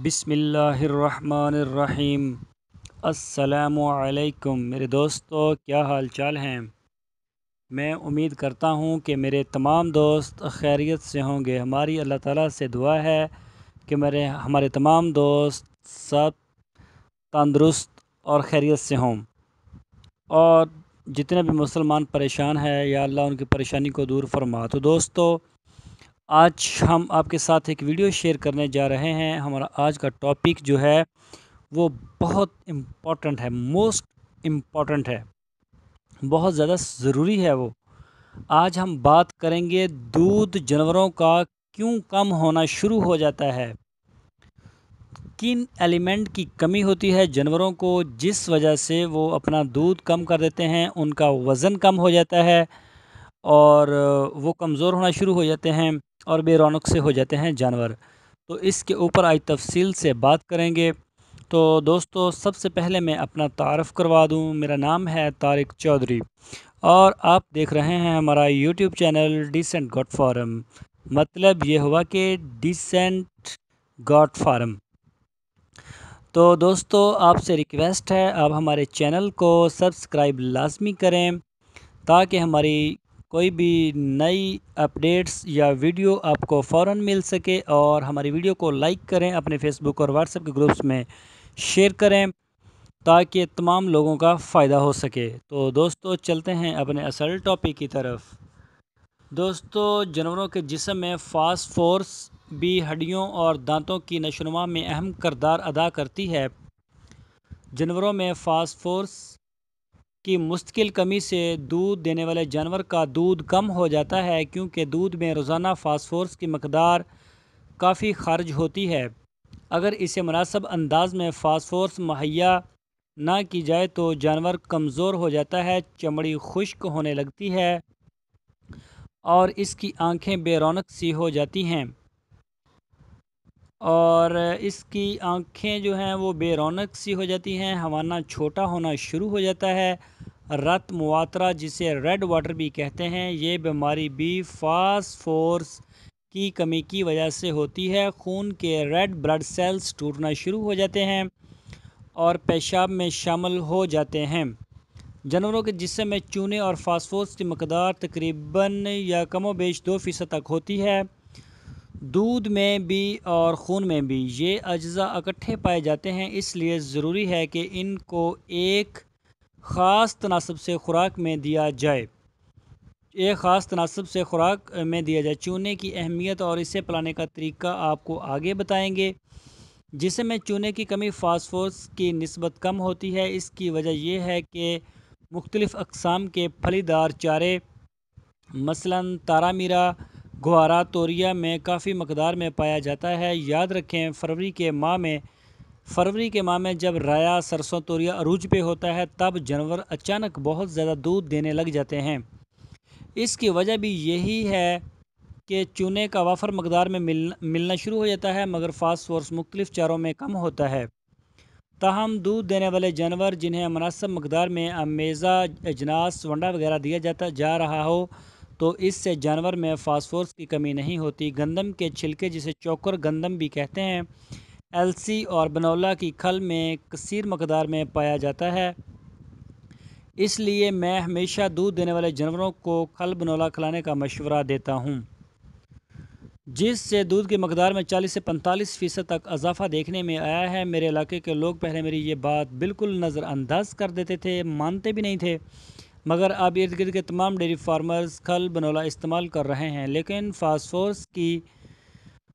بسم اللہ الرحمن الرحیم۔ السلام علیکم میرے دوستو، کیا حال چال ہیں؟ میں امید کرتا ہوں کہ میرے تمام دوست خیریت سے ہوں گے۔ ہماری اللہ تعالیٰ سے دعا ہے کہ ہمارے تمام دوست سب تندرست اور خیریت سے ہوں، اور جتنے بھی مسلمان پریشان ہیں یا اللہ ان کی پریشانی کو دور فرما۔ تو دوستو، آج ہم آپ کے ساتھ ایک ویڈیو شیئر کرنے جا رہے ہیں۔ ہمارا آج کا ٹاپک جو ہے وہ بہت امپورٹنٹ ہے، موسٹ امپورٹنٹ ہے، بہت زیادہ ضروری ہے۔ وہ آج ہم بات کریں گے دودھ جانوروں کا کیوں کم ہونا شروع ہو جاتا ہے، کن ایلیمنٹ کی کمی ہوتی ہے جانوروں کو جس وجہ سے وہ اپنا دودھ کم کر دیتے ہیں، ان کا وزن کم ہو جاتا ہے اور وہ کمزور ہونا شروع ہو جاتے ہیں اور بے رونق سے ہو جاتے ہیں جانور۔ تو اس کے اوپر آج تفصیل سے بات کریں گے۔ تو دوستو، سب سے پہلے میں اپنا تعارف کروا دوں۔ میرا نام ہے طارق چودھری اور آپ دیکھ رہے ہیں ہمارا YouTube channel decent got form. مطلب یہ ہوا کہ ڈیسنٹ گاٹ فارم۔ تو دوستو، آپ سے ریکویسٹ ہے آپ ہمارے چینل کو سبسکرائب لازمی کریں تاکہ ہماری کوئی بھی نئی اپڈیٹس یا ویڈیو آپ کو فوراً مل سکے، اور ہماری ویڈیو کو لائک کریں، اپنے فیس بک اور واٹس ایپ کے گروپس میں شیئر کریں تاکہ تمام لوگوں کا فائدہ ہو سکے۔ تو دوستو، چلتے ہیں اپنے اصل ٹاپک کی طرف۔ دوستو، جانوروں کے جسم میں فاسفورس بھی ہڈیوں اور دانتوں کی نشوونما میں اہم کردار ادا کرتی ہے۔ جانوروں میں فاسفورس کی مستقل کمی سے دودھ دینے والے جانور کا دودھ کم ہو جاتا ہے، کیونکہ دودھ میں روزانہ فاسفورس کی مقدار کافی خارج ہوتی ہے۔ اگر اسے مناسب انداز میں فاسفورس مہیا نہ کی جائے تو جانور کمزور ہو جاتا ہے، چمڑی خشک ہونے لگتی ہے اور اس کی آنکھیں بے رونق سی ہو جاتی ہیں، اور اس کی آنکھیں جو ہیں وہ بے رونق سی ہو جاتی ہیں، ہوانہ چھوٹا ہونا شروع ہو جاتا ہے۔ رت مواترا، جسے ریڈ واٹر بھی کہتے ہیں، یہ بیماری بھی فاسفورس کی کمی کی وجہ سے ہوتی ہے۔ خون کے ریڈ بلڈ سیلز ٹوٹنا شروع ہو جاتے ہیں اور پیشاب میں شامل ہو جاتے ہیں۔ جانوروں کے جسم میں چونے اور فاسفورس کی مقدار تقریباً یا کم و بیش 2% تک ہوتی ہے۔ دودھ میں بھی اور خون میں بھی یہ اجزاء اکٹھے پائے جاتے ہیں، اس لیے ضروری ہے کہ ان کو ایک خاص تناسب سے خوراک میں دیا جائے۔ چونے کی اہمیت اور اسے پلانے کا طریقہ آپ کو آگے بتائیں گے۔ جسم میں چونے کی کمی فاسفورس کی نسبت کم ہوتی ہے۔ اس کی وجہ یہ ہے کہ مختلف اقسام کے پھلی دار چارے مثلاً تارا میرا، گوارا، توریا میں کافی مقدار میں پایا جاتا ہے۔ یاد رکھیں، فروری کے ماہ میں جب رایا، سرسوں، توریا عروج پہ ہوتا ہے تب جانور اچانک بہت زیادہ دودھ دینے لگ جاتے ہیں۔ اس کی وجہ بھی یہی ہے کہ چونے کا وافر مقدار میں ملنا شروع ہو جاتا ہے، مگر فاسفورس مختلف چاروں میں کم ہوتا ہے۔ تاہم دودھ دینے والے جانور جنہیں مناسب مقدار میں میزہ، اجناس، ونڈا وغیرہ دیا جا رہا ہو تو اس سے جانور میں فاسفورس کی کمی نہیں ہوتی۔ گندم کے چھلکے، جسے چوکر گندم بھی کہتے ہیں، السی اور بنولا کی کھل میں کثیر مقدار میں پایا جاتا ہے۔ اس لیے میں ہمیشہ دودھ دینے والے جانوروں کو کھل بنولا کھلانے کا مشورہ دیتا ہوں، جس سے دودھ کی مقدار میں 40 سے 45% تک اضافہ دیکھنے میں آیا ہے۔ میرے علاقے کے لوگ پہلے میری یہ بات بالکل نظر انداز کر دیتے تھے، مانتے بھی نہیں تھے، مگر اب ارد گرد کے تمام ڈیری فارمرز کھل بنولا استعمال کر رہے ہیں۔ لیکن فاسفورس کی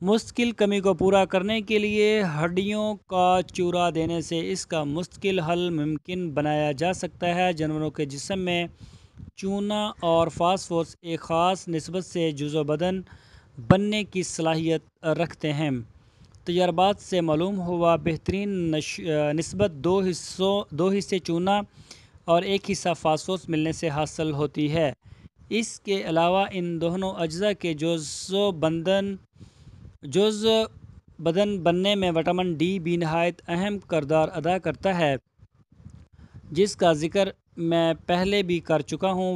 مستقل کمی کو پورا کرنے کے لیے ہڈیوں کا چورا دینے سے اس کا مستقل حل ممکن بنایا جا سکتا ہے۔ جانوروں کے جسم میں چونا اور فاسفورس ایک خاص نسبت سے جزو بدن بننے کی صلاحیت رکھتے ہیں۔ تجربات سے معلوم ہوا بہترین نسبت دو حصے چونا اور ایک حصہ فاسفورس ملنے سے حاصل ہوتی ہے۔ اس کے علاوہ ان دونوں اجزاء کے جزو بدن بننے میں وٹامن ڈی بھی نہایت اہم کردار ادا کرتا ہے، جس کا ذکر میں پہلے بھی کر چکا ہوں۔